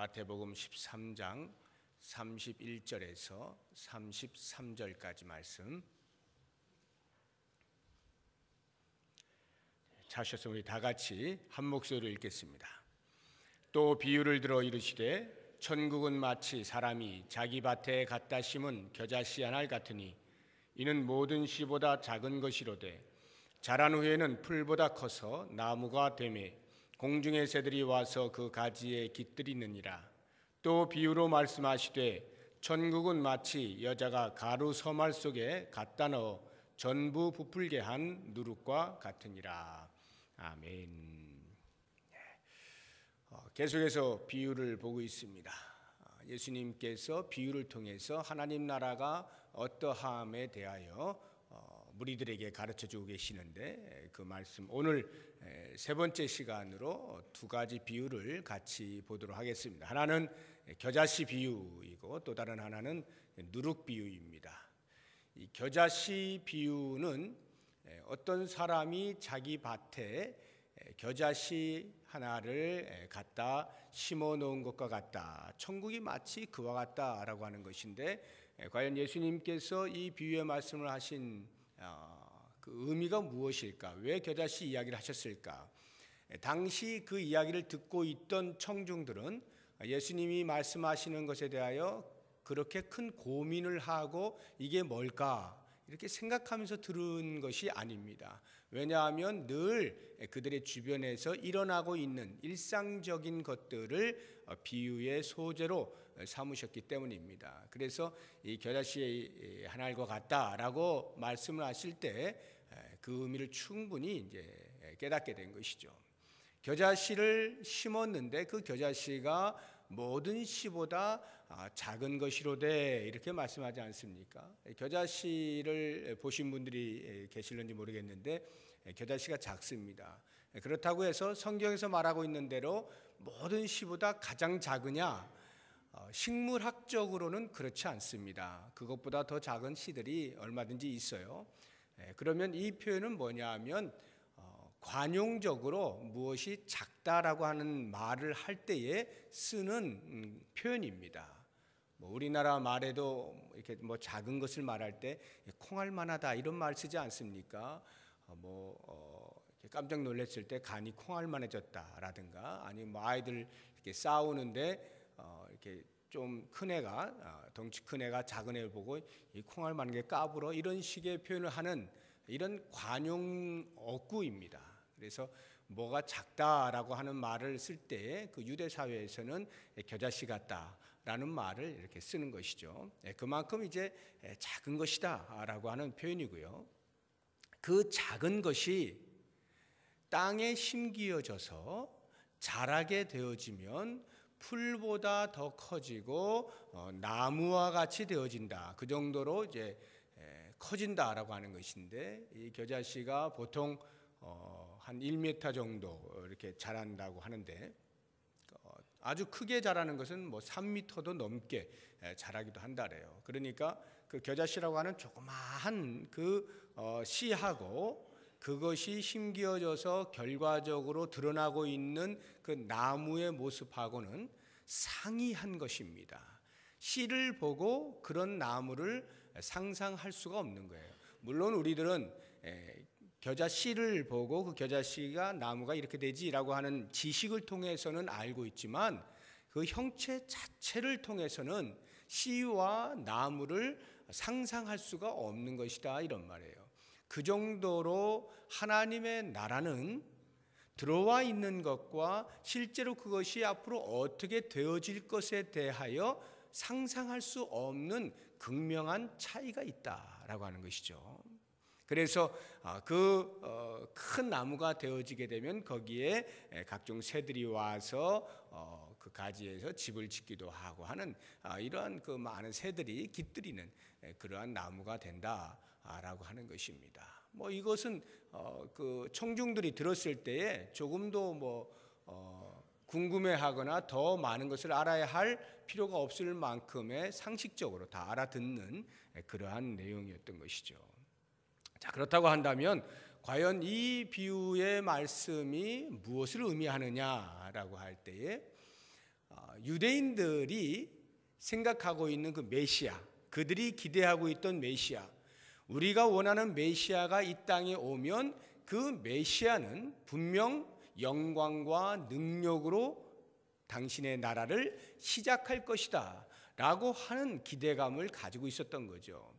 마태복음 13장 31절에서 33절까지 말씀 찾으셔서 우리 다 같이 한 목소리로 읽겠습니다. 또 비유를 들어 이르시되 천국은 마치 사람이 자기 밭에 갖다 심은 겨자씨 한 알 같으니 이는 모든 씨보다 작은 것이로되 자란 후에는 풀보다 커서 나무가 되매 공중의 새들이 와서 그 가지에 깃들이느니라. 또 비유로 말씀하시되 천국은 마치 여자가 가루 서말 속에 갖다 넣어 전부 부풀게 한 누룩과 같으니라. 아멘. 계속해서 비유를 보고 있습니다. 예수님께서 비유를 통해서 하나님 나라가 어떠함에 대하여 무리들에게 가르쳐주고 계시는데, 그 말씀 오늘 세 번째 시간으로 두 가지 비유를 같이 보도록 하겠습니다. 하나는 겨자씨 비유이고 또 다른 하나는 누룩 비유입니다. 이 겨자씨 비유는 어떤 사람이 자기 밭에 겨자씨 하나를 갖다 심어 놓은 것과 같다, 천국이 마치 그와 같다라고 하는 것인데, 과연 예수님께서 이 비유의 말씀을 하신 그 의미가 무엇일까? 왜 겨자씨 이야기를 하셨을까? 당시 그 이야기를 듣고 있던 청중들은 예수님이 말씀하시는 것에 대하여 그렇게 큰 고민을 하고 이게 뭘까? 이렇게 생각하면서 들은 것이 아닙니다. 왜냐하면 늘 그들의 주변에서 일어나고 있는 일상적인 것들을 비유의 소재로 삼으셨기 때문입니다. 그래서 이 겨자씨 한 알과 같다라고 말씀을 하실 때 그 의미를 충분히 이제 깨닫게 된 것이죠. 겨자씨를 심었는데 그 겨자씨가 모든 씨보다 작은 것이로되 이렇게 말씀하지 않습니까? 겨자씨를 보신 분들이 계실는지 모르겠는데 겨자씨가 작습니다. 그렇다고 해서 성경에서 말하고 있는 대로 모든 씨보다 가장 작으냐? 식물학적으로는 그렇지 않습니다. 그것보다 더 작은 씨들이 얼마든지 있어요. 그러면 이 표현은 뭐냐 하면 관용적으로 무엇이 작다라고 하는 말을 할 때에 쓰는 표현입니다. 우리나라 말에도 이렇게 작은 것을 말할 때 콩알만하다 이런 말 쓰지 않습니까? 깜짝 놀랐을 때 간이 콩알만해졌다라든가, 아니면 아이들 이렇게 싸우는데 이렇게 좀 큰 애가 덩치 큰 애가 작은 애를 보고 이 콩알만한 게 까불어, 이런 식의 표현을 하는 이런 관용 어구입니다. 그래서 뭐가 작다라고 하는 말을 쓸 때 그 유대 사회에서는 겨자씨 같다라는 말을 이렇게 쓰는 것이죠. 그만큼 이제 작은 것이다라고 하는 표현이고요. 그 작은 것이 땅에 심기어져서 자라게 되어지면 풀보다 더 커지고 나무와 같이 되어진다. 그 정도로 이제 커진다라고 하는 것인데, 이 겨자씨가 보통 한 1m 정도 이렇게 자란다고 하는데, 아주 크게 자라는 것은 3m도 넘게 자라기도 한다래요. 그러니까 그 겨자씨라고 하는 조그마한 그 씨하고 그것이 심기어져서 결과적으로 드러나고 있는 그 나무의 모습하고는 상이한 것입니다. 씨를 보고 그런 나무를 상상할 수가 없는 거예요. 물론 우리들은 겨자씨를 보고 그 겨자씨가 나무가 이렇게 되지라고 하는 지식을 통해서는 알고 있지만, 그 형체 자체를 통해서는 씨와 나무를 상상할 수가 없는 것이다, 이런 말이에요. 그 정도로 하나님의 나라는 들어와 있는 것과 실제로 그것이 앞으로 어떻게 되어질 것에 대하여 상상할 수 없는 극명한 차이가 있다라고 하는 것이죠. 그래서 그 큰 나무가 되어지게 되면 거기에 각종 새들이 와서 그 가지에서 집을 짓기도 하고 하는 이러한 그 많은 새들이 깃들이는 그러한 나무가 된다라고 하는 것입니다. 이것은 그 청중들이 들었을 때에 조금도 궁금해하거나 더 많은 것을 알아야 할 필요가 없을 만큼의 상식적으로 다 알아듣는 그러한 내용이었던 것이죠. 자, 그렇다고 한다면 과연 이 비유의 말씀이 무엇을 의미하느냐라고 할 때에 유대인들이 생각하고 있는 그 메시아, 그들이 기대하고 있던 메시아, 우리가 원하는 메시아가 이 땅에 오면 그 메시아는 분명 영광과 능력으로 당신의 나라를 시작할 것이다 라고 하는 기대감을 가지고 있었던 거죠.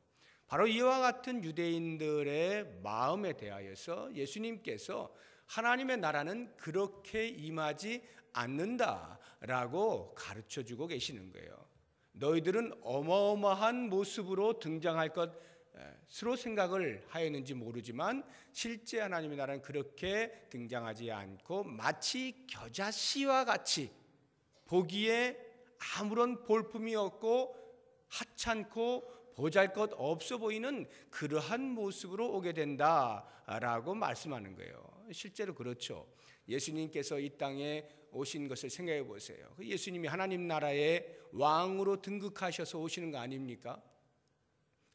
바로 이와 같은 유대인들의 마음에 대하여서 예수님께서 하나님의 나라는 그렇게 임하지 않는다라고 가르쳐주고 계시는 거예요. 너희들은 어마어마한 모습으로 등장할 것으로 생각을 하였는지 모르지만 실제 하나님의 나라는 그렇게 등장하지 않고 마치 겨자씨와 같이 보기에 아무런 볼품이 없고 하찮고 보잘것 없어 보이는 그러한 모습으로 오게 된다라고 말씀하는 거예요. 실제로 그렇죠. 예수님께서 이 땅에 오신 것을 생각해 보세요. 예수님이 하나님 나라의 왕으로 등극하셔서 오시는 거 아닙니까?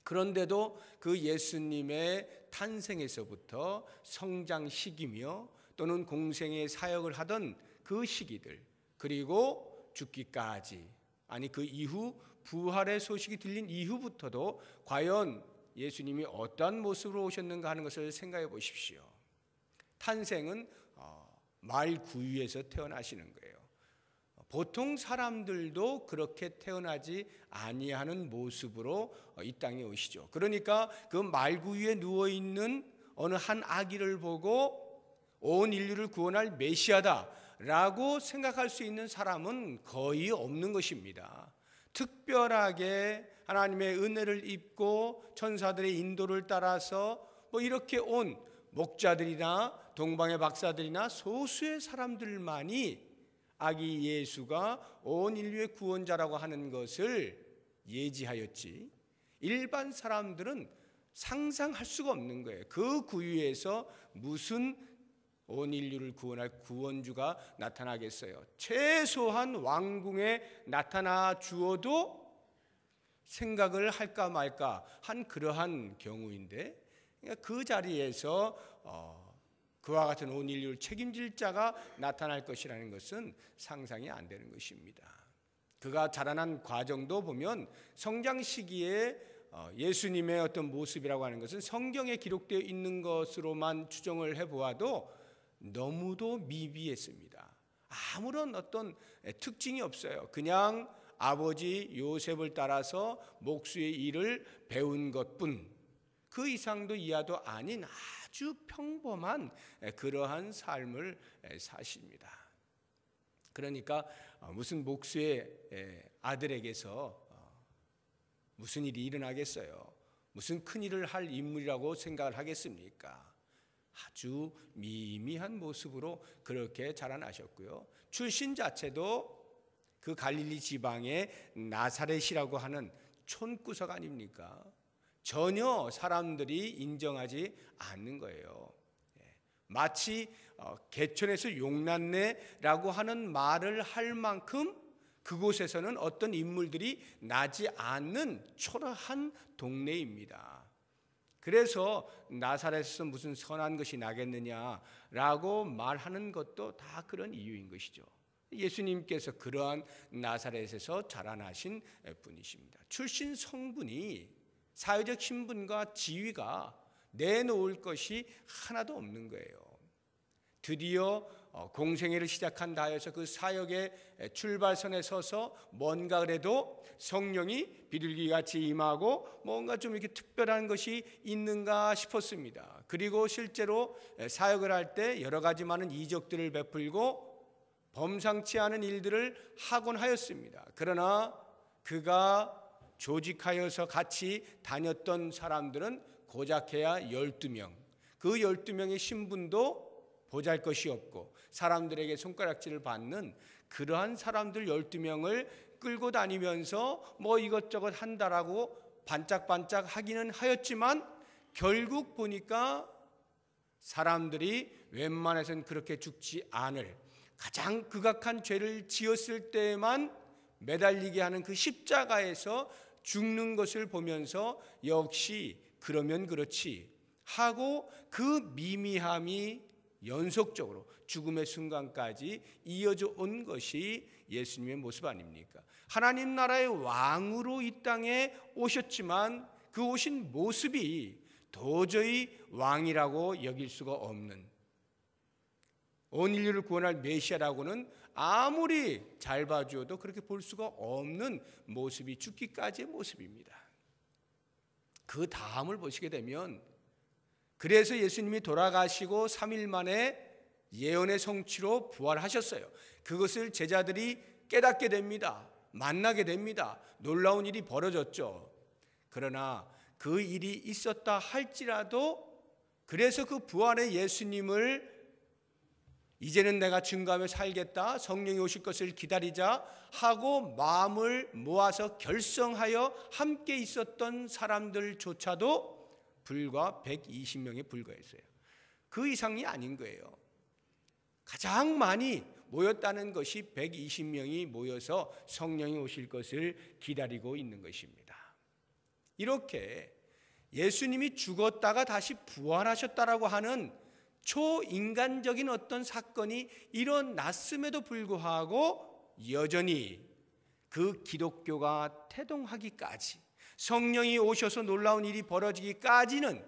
그런데도 그 예수님의 탄생에서부터 성장 시기며 또는 공생의 사역을 하던 그 시기들, 그리고 죽기까지, 아니 그 이후 부활의 소식이 들린 이후부터도 과연 예수님이 어떠한 모습으로 오셨는가 하는 것을 생각해 보십시오. 탄생은 말 구유에서 태어나시는 거예요. 보통 사람들도 그렇게 태어나지 아니하는 모습으로 이 땅에 오시죠. 그러니까 그 말구유에 누워있는 어느 한 아기를 보고 온 인류를 구원할 메시아다라고 생각할 수 있는 사람은 거의 없는 것입니다. 특별하게 하나님의 은혜를 입고 천사들의 인도를 따라서 이렇게 온 목자들이나 동방의 박사들이나 소수의 사람들만이 아기 예수가 온 인류의 구원자라고 하는 것을 예지하였지, 일반 사람들은 상상할 수가 없는 거예요. 그 구유에서 무슨 온 인류를 구원할 구원주가 나타나겠어요. 최소한 왕궁에 나타나 주어도 생각을 할까 말까 한 그러한 경우인데, 그 자리에서 그와 같은 온 인류를 책임질 자가 나타날 것이라는 것은 상상이 안 되는 것입니다. 그가 자라난 과정도 보면 성장 시기에 예수님의 어떤 모습이라고 하는 것은 성경에 기록되어 있는 것으로만 추정을 해보아도 너무도 미비했습니다. 아무런 어떤 특징이 없어요. 그냥 아버지 요셉을 따라서 목수의 일을 배운 것뿐, 그 이상도 이하도 아닌 아주 평범한 그러한 삶을 사십니다. 그러니까 무슨 목수의 아들에게서 무슨 일이 일어나겠어요? 무슨 큰 일을 할 인물이라고 생각을 하겠습니까? 아주 미미한 모습으로 그렇게 자라나셨고요. 출신 자체도 그 갈릴리 지방의 나사렛이라고 하는 촌구석 아닙니까? 전혀 사람들이 인정하지 않는 거예요. 마치 개천에서 용났네라고 하는 말을 할 만큼 그곳에서는 어떤 인물들이 나지 않는 초라한 동네입니다. 그래서 나사렛에서 무슨 선한 것이 나겠느냐라고 말하는 것도 다 그런 이유인 것이죠. 예수님께서 그러한 나사렛에서 자라나신 분이십니다. 출신 성분이, 사회적 신분과 지위가 내놓을 것이 하나도 없는 거예요. 드디어 공생애를 시작한다 해서 그 사역의 출발선에 서서 뭔가 그래도 성령이 비둘기같이 임하고 뭔가 좀 이렇게 특별한 것이 있는가 싶었습니다. 그리고 실제로 사역을 할 때 여러 가지 많은 이적들을 베풀고 범상치 않은 일들을 하곤 하였습니다. 그러나 그가 조직하여서 같이 다녔던 사람들은 고작해야 12명. 그 12명의 신분도 보잘것이 없고 사람들에게 손가락질을 받는 그러한 사람들 12명을 끌고 다니면서 이것저것 한다라고 반짝반짝 하기는 하였지만 결국 보니까 사람들이 웬만해서는 그렇게 죽지 않을, 가장 극악한 죄를 지었을 때에만 매달리게 하는 그 십자가에서 죽는 것을 보면서 역시 그러면 그렇지 하고 그 미미함이 연속적으로 죽음의 순간까지 이어져 온 것이 예수님의 모습 아닙니까? 하나님 나라의 왕으로 이 땅에 오셨지만 그 오신 모습이 도저히 왕이라고 여길 수가 없는, 온 인류를 구원할 메시아라고는 아무리 잘 봐주어도 그렇게 볼 수가 없는 모습이 죽기까지의 모습입니다. 그 다음을 보시게 되면, 그래서 예수님이 돌아가시고 3일 만에 예언의 성취로 부활하셨어요. 그것을 제자들이 깨닫게 됩니다. 만나게 됩니다. 놀라운 일이 벌어졌죠. 그러나 그 일이 있었다 할지라도, 그래서 그 부활의 예수님을 이제는 내가 증거하며 살겠다, 성령이 오실 것을 기다리자 하고 마음을 모아서 결성하여 함께 있었던 사람들조차도 불과 120명에 불과했어요. 그 이상이 아닌 거예요. 가장 많이 모였다는 것이 120명이 모여서 성령이 오실 것을 기다리고 있는 것입니다. 이렇게 예수님이 죽었다가 다시 부활하셨다라고 하는 초인간적인 어떤 사건이 일어났음에도 불구하고 여전히 그 기독교가 태동하기까지, 성령이 오셔서 놀라운 일이 벌어지기까지는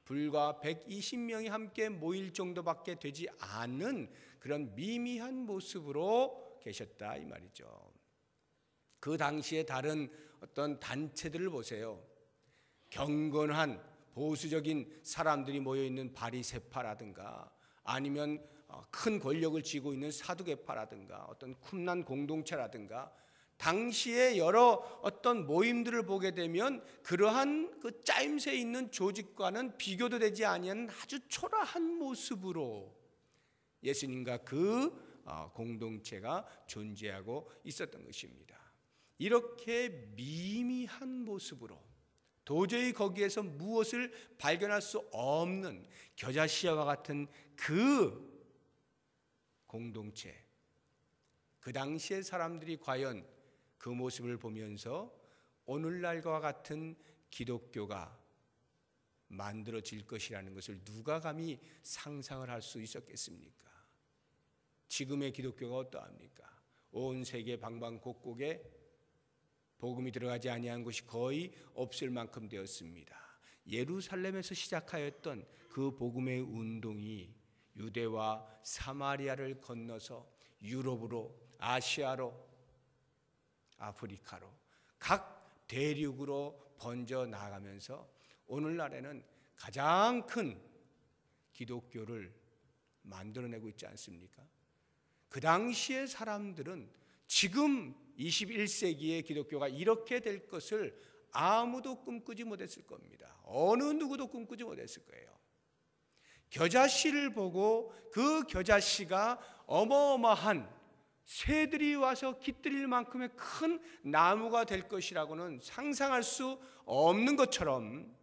불과 120명이 함께 모일 정도밖에 되지 않는 그런 미미한 모습으로 계셨다 이 말이죠. 그 당시에 다른 어떤 단체들을 보세요. 경건한 보수적인 사람들이 모여있는 바리새파라든가, 아니면 큰 권력을 쥐고 있는 사두개파라든가, 어떤 쿰난 공동체라든가, 당시에 여러 어떤 모임들을 보게 되면 그러한 그 짜임새 있는 조직과는 비교도 되지 아니하는 아주 초라한 모습으로 예수님과 그 공동체가 존재하고 있었던 것입니다. 이렇게 미미한 모습으로 도저히 거기에서 무엇을 발견할 수 없는 겨자씨와 같은 그 공동체, 그 당시의 사람들이 과연 그 모습을 보면서 오늘날과 같은 기독교가 만들어질 것이라는 것을 누가 감히 상상을 할 수 있었겠습니까? 지금의 기독교가 어떠합니까? 온 세계 방방곡곡에 복음이 들어가지 아니한 곳이 거의 없을 만큼 되었습니다. 예루살렘에서 시작하였던 그 복음의 운동이 유대와 사마리아를 건너서 유럽으로, 아시아로, 아프리카로, 각 대륙으로 번져 나가면서 오늘날에는 가장 큰 기독교를 만들어내고 있지 않습니까? 그 당시의 사람들은 지금 21세기의 기독교가 이렇게 될 것을 아무도 꿈꾸지 못했을 겁니다. 어느 누구도 꿈꾸지 못했을 거예요. 겨자씨를 보고 그 겨자씨가 어마어마한 새들이 와서 깃들일 만큼의 큰 나무가 될 것이라고는 상상할 수 없는 것처럼,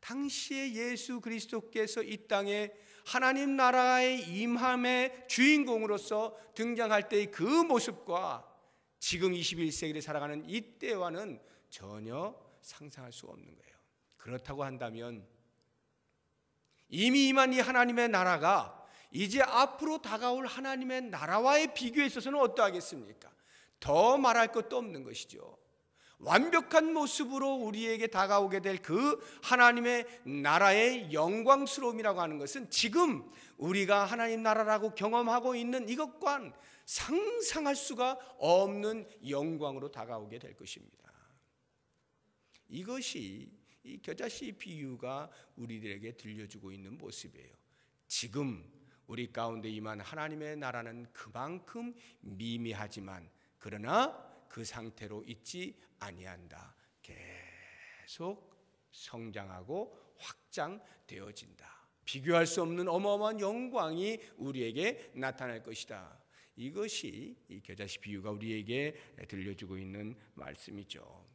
당시에 예수 그리스도께서 이 땅에 하나님 나라의 임함의 주인공으로서 등장할 때의 그 모습과 지금 21세기를 살아가는 이때와는 전혀 상상할 수 없는 거예요. 그렇다고 한다면 이미 임한 이 하나님의 나라가 이제 앞으로 다가올 하나님의 나라와의 비교에 있어서는 어떠하겠습니까? 더 말할 것도 없는 것이죠. 완벽한 모습으로 우리에게 다가오게 될 그 하나님의 나라의 영광스러움이라고 하는 것은 지금 우리가 하나님 나라라고 경험하고 있는 이것과는 상상할 수가 없는 영광으로 다가오게 될 것입니다. 이것이 이 겨자씨 비유가 우리들에게 들려주고 있는 모습이에요. 지금 우리 가운데 임한 하나님의 나라는 그만큼 미미하지만 그러나 그 상태로 있지 아니한다. 계속 성장하고 확장되어진다. 비교할 수 없는 어마어마한 영광이 우리에게 나타날 것이다. 이것이 이 겨자씨 비유가 우리에게 들려주고 있는 말씀이죠.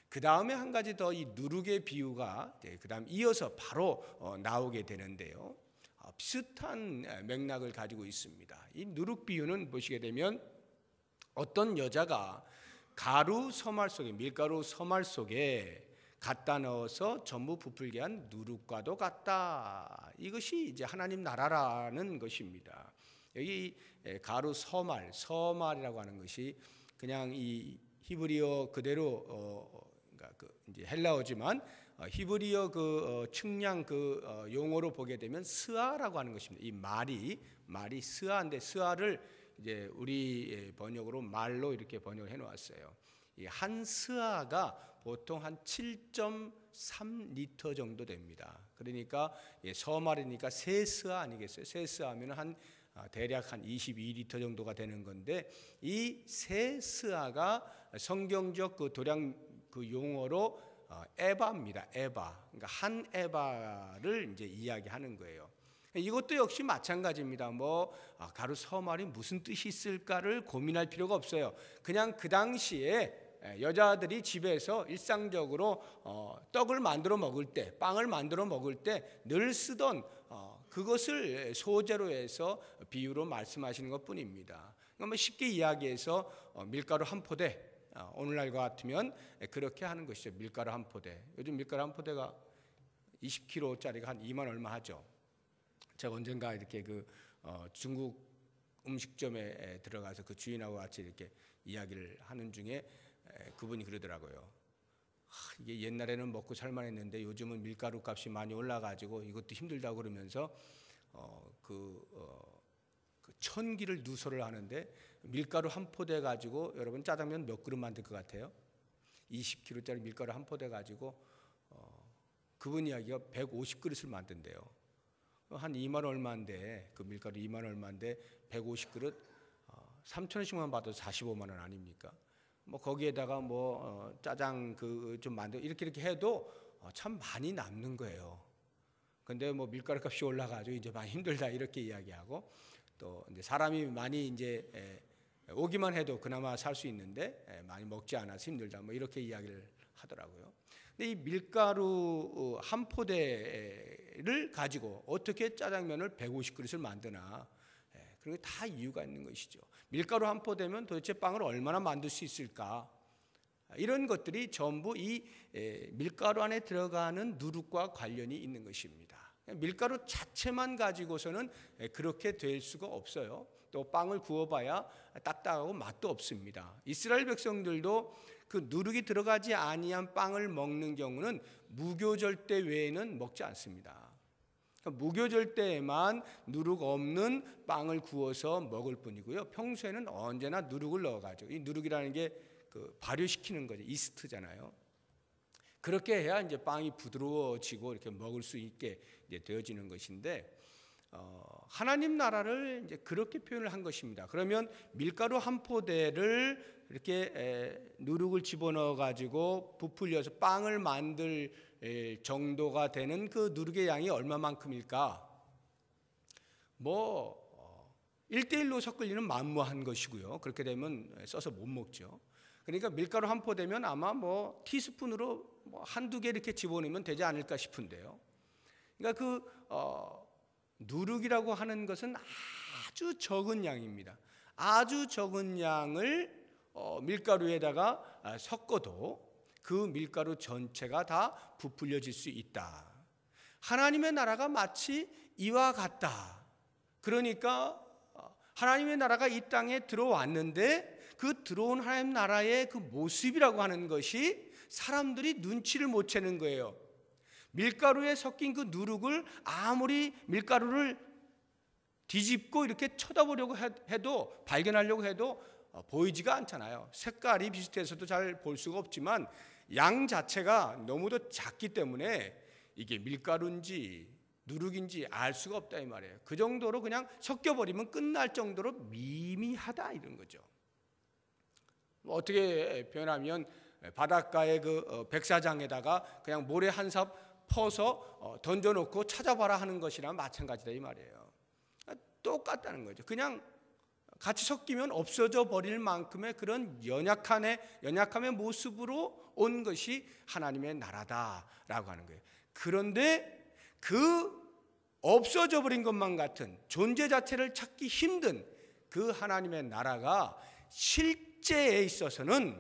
그 다음에 한 가지 더 이 누룩의 비유가 그 다음 이어서 바로 나오게 되는데요. 비슷한 맥락을 가지고 있습니다. 이 누룩 비유는 보시게 되면 어떤 여자가 가루 서말 속에, 밀가루 서말 속에 갖다 넣어서 전부 부풀게 한 누룩과도 같다. 이것이 이제 하나님 나라라는 것입니다. 여기 가루 서말이라고 하는 것이 그냥 이 히브리어 그대로 그러니까 이제 헬라어지만 히브리어 측량 용어로 보게 되면 스아라고 하는 것입니다. 이 말이 스아인데 스아를 이제 우리 번역으로 말로 이렇게 번역을 해놓았어요. 이 한 스아가 보통 한 7.3리터 정도 됩니다. 그러니까 서말이니까 세 스아 아니겠어요? 세 스아면 한 대략 한 22리터 정도가 되는 건데 이 세 스아가 성경적 도량 용어로 에바입니다. 에바. 그러니까 한 에바를 이제 이야기하는 거예요. 이것도 역시 마찬가지입니다. 가루 서말이 무슨 뜻이 있을까를 고민할 필요가 없어요. 그냥 그 당시에 여자들이 집에서 일상적으로 떡을 만들어 먹을 때, 빵을 만들어 먹을 때 늘 쓰던 그것을 소재로 해서 비유로 말씀하시는 것뿐입니다. 그러니까 쉽게 이야기해서 밀가루 한 포대, 오늘날과 같으면 그렇게 하는 것이죠. 밀가루 한 포대. 요즘 밀가루 한 포대가 20kg짜리가 한 2만 얼마 하죠. 제가 언젠가 이렇게 중국 음식점에 들어가서 그 주인하고 같이 이렇게 이야기를 하는 중에 그분이 그러더라고요. 이게 옛날에는 먹고 살만했는데 요즘은 밀가루 값이 많이 올라가지고 이것도 힘들다고 그러면서 그 천기를 누설을 하는데 밀가루 한 포대 가지고 여러분 짜장면 몇 그릇 만들 것 같아요? 20kg짜리 밀가루 한 포대 가지고 그분 이야기가 150그릇을 만든대요. 한 2만 얼마인데 그 밀가루 2만 얼마인데 150그릇 3,000원씩만 받아도 45만 원 아닙니까? 거기에다가 짜장 좀 만들 이렇게 해도 참 많이 남는 거예요. 근데 밀가루 값이 올라가지고 이제 많이 힘들다 이렇게 이야기하고 또 이제 사람이 많이 이제 오기만 해도 그나마 살 수 있는데 많이 먹지 않아서 힘들다 이렇게 이야기를 하더라고요. 근데 이 밀가루 한 포대를 가지고 어떻게 짜장면을 150그릇을 만드나? 그런 게 다 이유가 있는 것이죠. 밀가루 한 포대면 도대체 빵을 얼마나 만들 수 있을까? 이런 것들이 전부 이 밀가루 안에 들어가는 누룩과 관련이 있는 것입니다. 밀가루 자체만 가지고서는 그렇게 될 수가 없어요. 또 빵을 구워봐야 딱딱하고 맛도 없습니다. 이스라엘 백성들도 그 누룩이 들어가지 아니한 빵을 먹는 경우는 무교절 때 외에는 먹지 않습니다. 무교절 때에만 누룩 없는 빵을 구워서 먹을 뿐이고요. 평소에는 언제나 누룩을 넣어가지고 이 누룩이라는 게 발효시키는 거죠. 이스트잖아요. 그렇게 해야 이제 빵이 부드러워지고 이렇게 먹을 수 있게 이제 되어지는 것인데 하나님 나라를 이제 그렇게 표현을 한 것입니다. 그러면 밀가루 한 포대를 이렇게 누룩을 집어넣어 가지고 부풀려서 빵을 만들 정도가 되는 그 누룩의 양이 얼마만큼일까? 1대1로 섞을 리는 만무한 것이고요. 그렇게 되면 써서 못 먹죠. 그러니까 밀가루 한 포대면 아마 티스푼으로 한두 개 이렇게 집어넣으면 되지 않을까 싶은데요. 그러니까 누룩이라고 하는 것은 아주 적은 양입니다. 아주 적은 양을 밀가루에다가 섞어도 그 밀가루 전체가 다 부풀려질 수 있다. 하나님의 나라가 마치 이와 같다. 그러니까 하나님의 나라가 이 땅에 들어왔는데 그 들어온 하나님 나라의 그 모습이라고 하는 것이 사람들이 눈치를 못 채는 거예요. 밀가루에 섞인 그 누룩을 아무리 밀가루를 뒤집고 이렇게 쳐다보려고 해도 발견하려고 해도 보이지가 않잖아요. 색깔이 비슷해서도 잘 볼 수가 없지만 양 자체가 너무도 작기 때문에 이게 밀가루인지 누룩인지 알 수가 없다 이 말이에요. 그 정도로 그냥 섞여버리면 끝날 정도로 미미하다 이런 거죠. 어떻게 표현하면 바닷가의 그 백사장에다가 그냥 모래 한 삽 퍼서 던져놓고 찾아봐라 하는 것이랑 마찬가지다 이 말이에요. 똑같다는 거죠. 그냥 같이 섞이면 없어져 버릴 만큼의 그런 연약함의 모습으로 온 것이 하나님의 나라다라고 하는 거예요. 그런데 그 없어져 버린 것만 같은 존재 자체를 찾기 힘든 그 하나님의 나라가 실제에 있어서는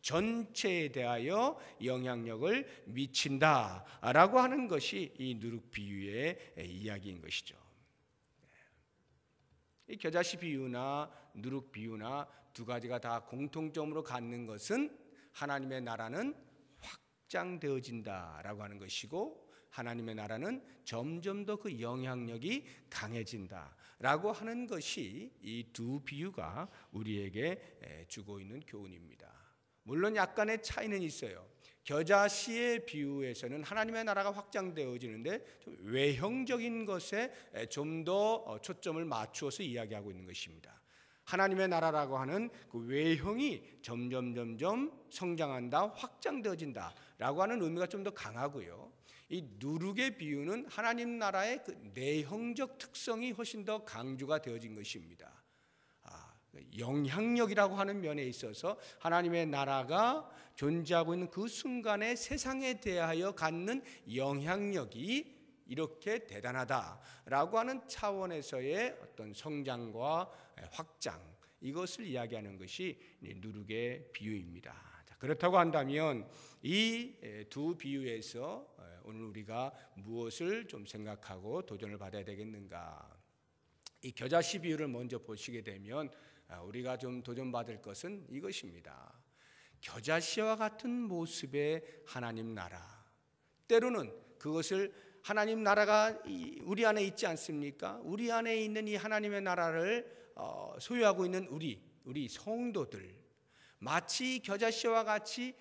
전체에 대하여 영향력을 미친다라고 하는 것이 이 누룩 비유의 이야기인 것이죠. 이 겨자씨 비유나 누룩 비유나 두 가지가 다 공통점으로 갖는 것은 하나님의 나라는 확장되어진다라고 하는 것이고, 하나님의 나라는 점점 더 그 영향력이 강해진다라고 하는 것이 이 두 비유가 우리에게 주고 있는 교훈입니다. 물론 약간의 차이는 있어요. 겨자씨의 비유에서는 하나님의 나라가 확장되어지는데 좀 외형적인 것에 좀 더 초점을 맞추어서 이야기하고 있는 것입니다. 하나님의 나라라고 하는 그 외형이 점점 성장한다, 확장되어진다라고 하는 의미가 좀 더 강하고요. 이 누룩의 비유는 하나님 나라의 그 내형적 특성이 훨씬 더 강조가 되어진 것입니다. 영향력이라고 하는 면에 있어서 하나님의 나라가 존재하고 있는 그 순간에 세상에 대하여 갖는 영향력이 이렇게 대단하다라고 하는 차원에서의 어떤 성장과 확장, 이것을 이야기하는 것이 누룩의 비유입니다. 그렇다고 한다면 이 두 비유에서 오늘 우리가 무엇을 좀 생각하고 도전을 받아야 되겠는가? 이 겨자씨 비유를 먼저 보시게 되면 우리가 좀 도전받을 것은 이것입니다. 겨자씨와 같은 모습의 하나님 나라, 때로는 그것을 하나님 나라가 우리 안에 있지 않습니까? 우리 안에 있는 이 하나님의 나라를 소유하고 있는 우리 성도들, 마치 겨자씨와 같이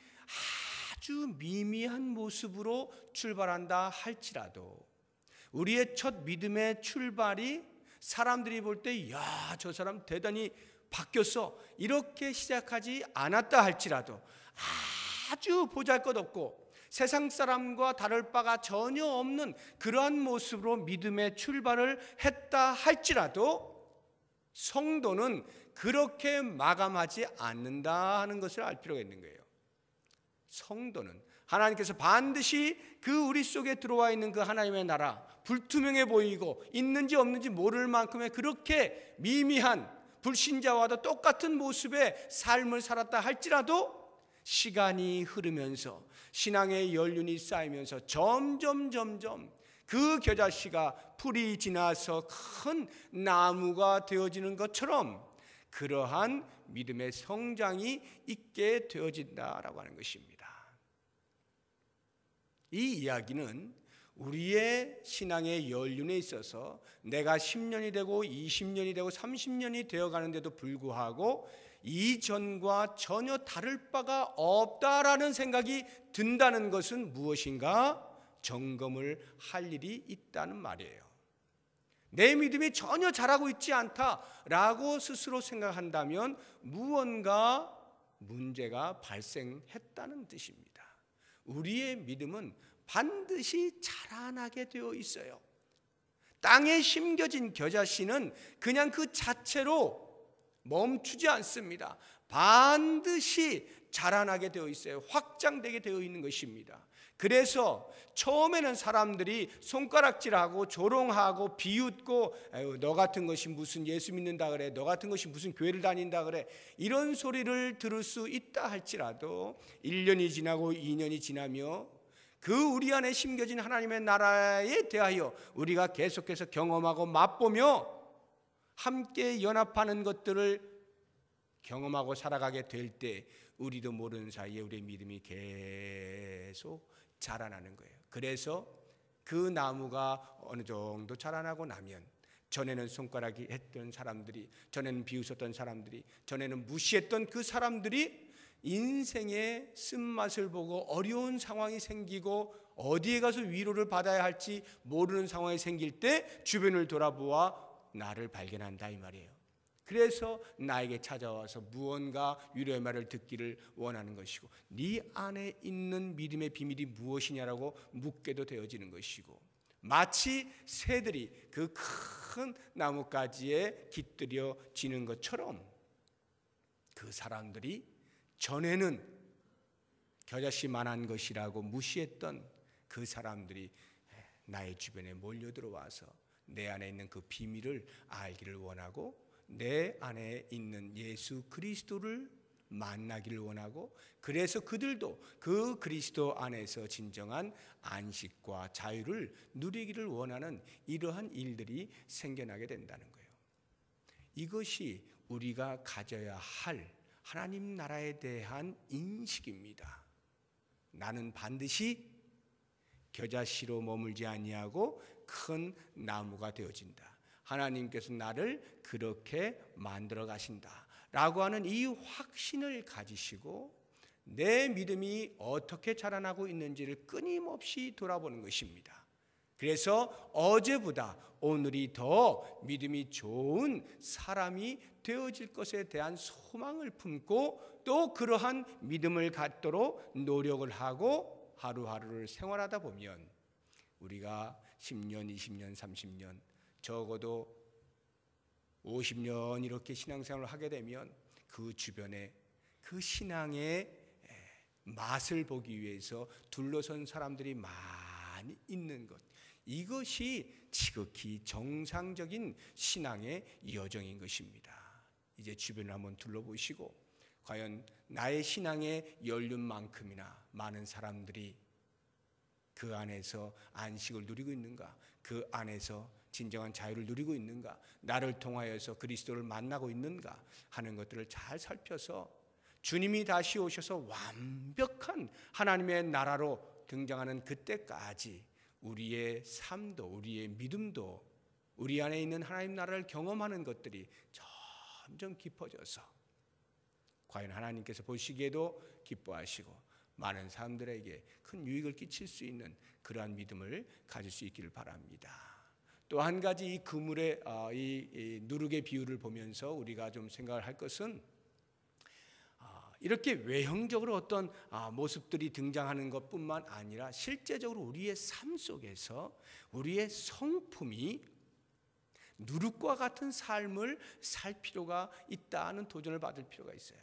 아주 미미한 모습으로 출발한다 할지라도 우리의 첫 믿음의 출발이 사람들이 볼 때 야, 저 사람 대단히 바뀌었어, 이렇게 시작하지 않았다 할지라도 아주 보잘것없고 세상 사람과 다를 바가 전혀 없는 그러한 모습으로 믿음의 출발을 했다 할지라도 성도는 그렇게 마감하지 않는다 하는 것을 알 필요가 있는 거예요. 성도는 하나님께서 반드시 그 우리 속에 들어와 있는 그 하나님의 나라, 불투명해 보이고 있는지 없는지 모를 만큼의 그렇게 미미한 불신자와도 똑같은 모습의 삶을 살았다 할지라도 시간이 흐르면서 신앙의 연륜이 쌓이면서 점점 그 겨자씨가 풀이 지나서 큰 나무가 되어지는 것처럼 그러한 믿음의 성장이 있게 되어진다라고 하는 것입니다. 이 이야기는 우리의 신앙의 연륜에 있어서 내가 10년이 되고 20년이 되고 30년이 되어가는데도 불구하고 이전과 전혀 다를 바가 없다라는 생각이 든다는 것은 무엇인가? 점검을 할 일이 있다는 말이에요. 내 믿음이 전혀 자라고 있지 않다라고 스스로 생각한다면 무언가 문제가 발생했다는 뜻입니다. 우리의 믿음은 반드시 자라나게 되어 있어요. 땅에 심겨진 겨자씨는 그냥 그 자체로 멈추지 않습니다. 반드시 자라나게 되어 있어요. 확장되게 되어 있는 것입니다. 그래서 처음에는 사람들이 손가락질하고 조롱하고 비웃고 너 같은 것이 무슨 예수 믿는다 그래, 너 같은 것이 무슨 교회를 다닌다 그래, 이런 소리를 들을 수 있다 할지라도 1년이 지나고 2년이 지나며 그 우리 안에 심겨진 하나님의 나라에 대하여 우리가 계속해서 경험하고 맛보며 함께 연합하는 것들을 경험하고 살아가게 될 때 우리도 모르는 사이에 우리의 믿음이 계속 자라나는 거예요. 그래서 그 나무가 어느 정도 자라나고 나면 전에는 손가락이 했던 사람들이, 전에는 비웃었던 사람들이, 전에는 무시했던 그 사람들이 인생의 쓴맛을 보고 어려운 상황이 생기고 어디에 가서 위로를 받아야 할지 모르는 상황이 생길 때 주변을 돌아보아 나를 발견한다 이 말이에요. 그래서 나에게 찾아와서 무언가 위로의 말을 듣기를 원하는 것이고 네 안에 있는 믿음의 비밀이 무엇이냐라고 묻게도 되어지는 것이고, 마치 새들이 그 큰 나뭇가지에 깃들여지는 것처럼 그 사람들이 전에는 겨자씨만한 것이라고 무시했던 그 사람들이 나의 주변에 몰려들어와서 내 안에 있는 그 비밀을 알기를 원하고 내 안에 있는 예수 그리스도를 만나기를 원하고, 그래서 그들도 그 그리스도 안에서 진정한 안식과 자유를 누리기를 원하는 이러한 일들이 생겨나게 된다는 거예요. 이것이 우리가 가져야 할 하나님 나라에 대한 인식입니다. 나는 반드시 겨자씨로 머물지 아니하고 큰 나무가 되어진다. 하나님께서 나를 그렇게 만들어 가신다 라고 하는 이 확신을 가지시고 내 믿음이 어떻게 자라나고 있는지를 끊임없이 돌아보는 것입니다. 그래서 어제보다 오늘이 더 믿음이 좋은 사람이 되어질 것에 대한 소망을 품고 또 그러한 믿음을 갖도록 노력을 하고 하루하루를 생활하다 보면 우리가 10년, 20년, 30년, 적어도 50년 이렇게 신앙생활을 하게 되면 그 주변에 그 신앙의 맛을 보기 위해서 둘러선 사람들이 많이 있는 것, 이것이 지극히 정상적인 신앙의 여정인 것입니다. 이제 주변을 한번 둘러보시고 과연 나의 신앙의 연륜만큼이나 많은 사람들이 그 안에서 안식을 누리고 있는가, 그 안에서 진정한 자유를 누리고 있는가, 나를 통하여서 그리스도를 만나고 있는가 하는 것들을 잘 살펴서 주님이 다시 오셔서 완벽한 하나님의 나라로 등장하는 그때까지 우리의 삶도 우리의 믿음도 우리 안에 있는 하나님 나라를 경험하는 것들이 점점 깊어져서 과연 하나님께서 보시기에도 기뻐하시고 많은 사람들에게 큰 유익을 끼칠 수 있는 그러한 믿음을 가질 수 있기를 바랍니다. 또 한 가지 이 그물의 이 누룩의 비유를 보면서 우리가 좀 생각을 할 것은 이렇게 외형적으로 어떤 모습들이 등장하는 것뿐만 아니라 실제적으로 우리의 삶 속에서 우리의 성품이 누룩과 같은 삶을 살 필요가 있다는 도전을 받을 필요가 있어요.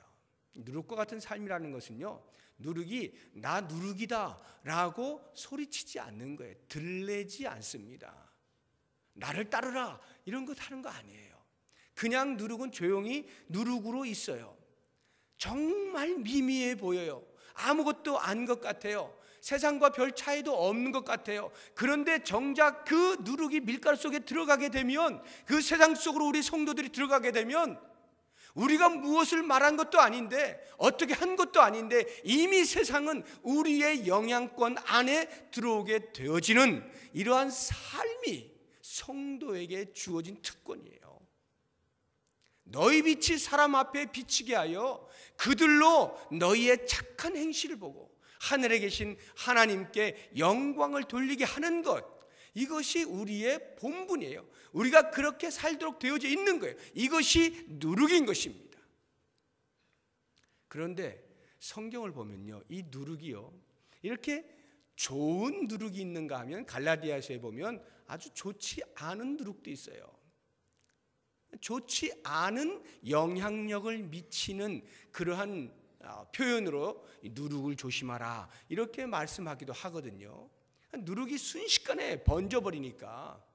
누룩과 같은 삶이라는 것은요, 누룩이 나 누룩이다 라고 소리치지 않는 거예요. 들레지 않습니다. 나를 따르라 이런 것 하는 거 아니에요. 그냥 누룩은 조용히 누룩으로 있어요. 정말 미미해 보여요. 아무것도 아닌 것 같아요. 세상과 별 차이도 없는 것 같아요. 그런데 정작 그 누룩이 밀가루 속에 들어가게 되면, 그 세상 속으로 우리 성도들이 들어가게 되면 우리가 무엇을 말한 것도 아닌데 어떻게 한 것도 아닌데 이미 세상은 우리의 영향권 안에 들어오게 되어지는 이러한 삶이 성도에게 주어진 특권이에요. 너희 빛이 사람 앞에 비치게 하여 그들로 너희의 착한 행실을 보고 하늘에 계신 하나님께 영광을 돌리게 하는 것, 이것이 우리의 본분이에요. 우리가 그렇게 살도록 되어져 있는 거예요. 이것이 누룩인 것입니다. 그런데 성경을 보면요, 이 누룩이요, 이렇게 좋은 누룩이 있는가 하면 갈라디아서에 보면 아주 좋지 않은 누룩도 있어요. 좋지 않은 영향력을 미치는 그러한 표현으로 누룩을 조심하라 이렇게 말씀하기도 하거든요. 누룩이 순식간에 번져버리니까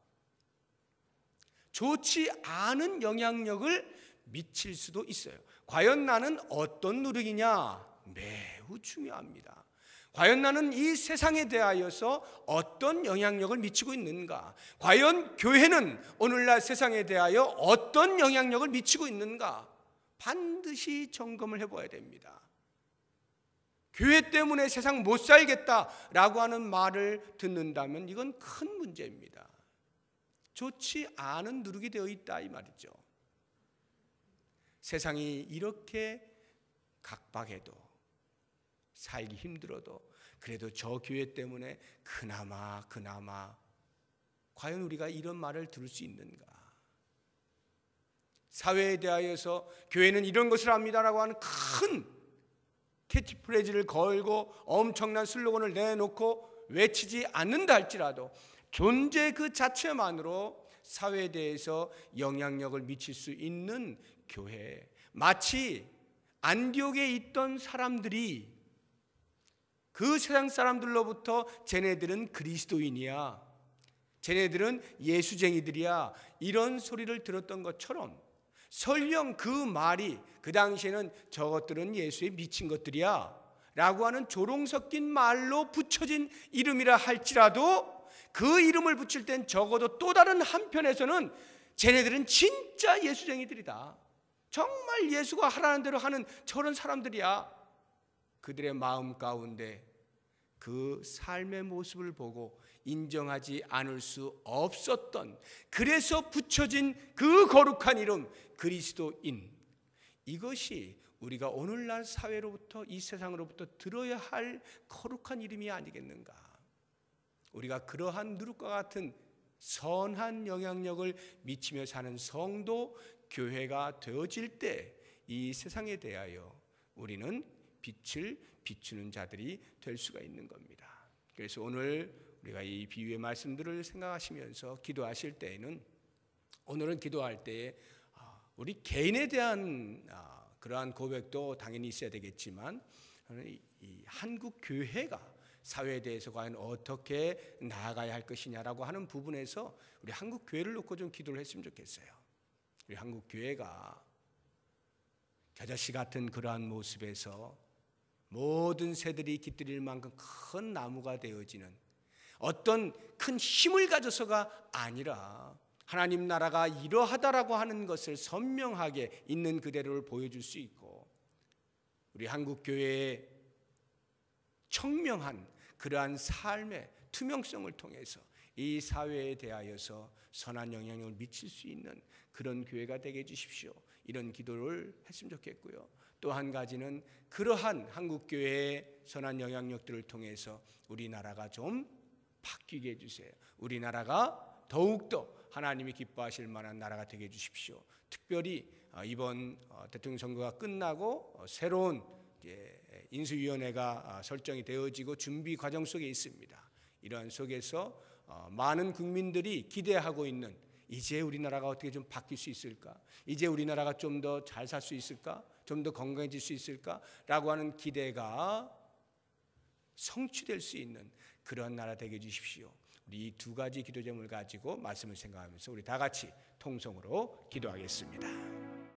좋지 않은 영향력을 미칠 수도 있어요. 과연 나는 어떤 누룩이냐? 매우 중요합니다. 과연 나는 이 세상에 대하여서 어떤 영향력을 미치고 있는가? 과연 교회는 오늘날 세상에 대하여 어떤 영향력을 미치고 있는가? 반드시 점검을 해봐야 됩니다. 교회 때문에 세상 못 살겠다라고 하는 말을 듣는다면 이건 큰 문제입니다. 좋지 않은 누룩이 되어 있다 이 말이죠. 세상이 이렇게 각박해도 살기 힘들어도 그래도 저 교회 때문에 그나마 과연 우리가 이런 말을 들을 수 있는가? 사회에 대하여서 교회는 이런 것을 합니다라고 하는 큰 캐치프레이즈를 걸고 엄청난 슬로건을 내놓고 외치지 않는다 할지라도 존재 그 자체만으로 사회에 대해서 영향력을 미칠 수 있는 교회, 마치 안디옥에 있던 사람들이 그 세상 사람들로부터 쟤네들은 그리스도인이야, 쟤네들은 예수쟁이들이야 이런 소리를 들었던 것처럼 설령 그 말이 그 당시에는 저것들은 예수에 미친 것들이야 라고 하는 조롱 섞인 말로 붙여진 이름이라 할지라도 그 이름을 붙일 땐 적어도 또 다른 한편에서는 쟤네들은 진짜 예수쟁이들이다, 정말 예수가 하라는 대로 하는 저런 사람들이야. 그들의 마음 가운데 그 삶의 모습을 보고 인정하지 않을 수 없었던, 그래서 붙여진 그 거룩한 이름 그리스도인, 이것이 우리가 오늘날 사회로부터, 이 세상으로부터 들어야 할 거룩한 이름이 아니겠는가. 우리가 그러한 누룩과 같은 선한 영향력을 미치며 사는 성도, 교회가 되어질 때 이 세상에 대하여 우리는 빛을 비추는 자들이 될 수가 있는 겁니다. 그래서 오늘 우리가 이 비유의 말씀들을 생각하시면서 기도하실 때에는, 오늘은 기도할 때에 우리 개인에 대한 그러한 고백도 당연히 있어야 되겠지만, 이 한국 교회가 사회에 대해서 과연 어떻게 나아가야 할 것이냐라고 하는 부분에서 우리 한국 교회를 놓고 좀 기도를 했으면 좋겠어요. 우리 한국 교회가 겨자씨 같은 그러한 모습에서 모든 새들이 깃들일 만큼 큰 나무가 되어지는 어떤 큰 힘을 가져서가 아니라 하나님 나라가 이러하다라고 하는 것을 선명하게 있는 그대로를 보여줄 수 있고, 우리 한국 교회의 청명한 그러한 삶의 투명성을 통해서 이 사회에 대하여서 선한 영향력을 미칠 수 있는 그런 교회가 되게 해주십시오. 이런 기도를 했으면 좋겠고요. 또 한 가지는 그러한 한국 교회의 선한 영향력들을 통해서 우리나라가 좀 바뀌게 해주세요. 우리나라가 더욱더 하나님이 기뻐하실 만한 나라가 되게 해주십시오. 특별히 이번 대통령 선거가 끝나고 새로운 인수위원회가 설정이 되어지고 준비 과정 속에 있습니다. 이러한 속에서 많은 국민들이 기대하고 있는, 이제 우리나라가 어떻게 좀 바뀔 수 있을까? 이제 우리나라가 좀 더 잘 살 수 있을까? 좀 더 건강해질 수 있을까? 라고 하는 기대가 성취될 수 있는 그런 나라 되게 해주십시오. 우리 이 두 가지 기도 제목을 가지고 말씀을 생각하면서 우리 다 같이 통성으로 기도하겠습니다.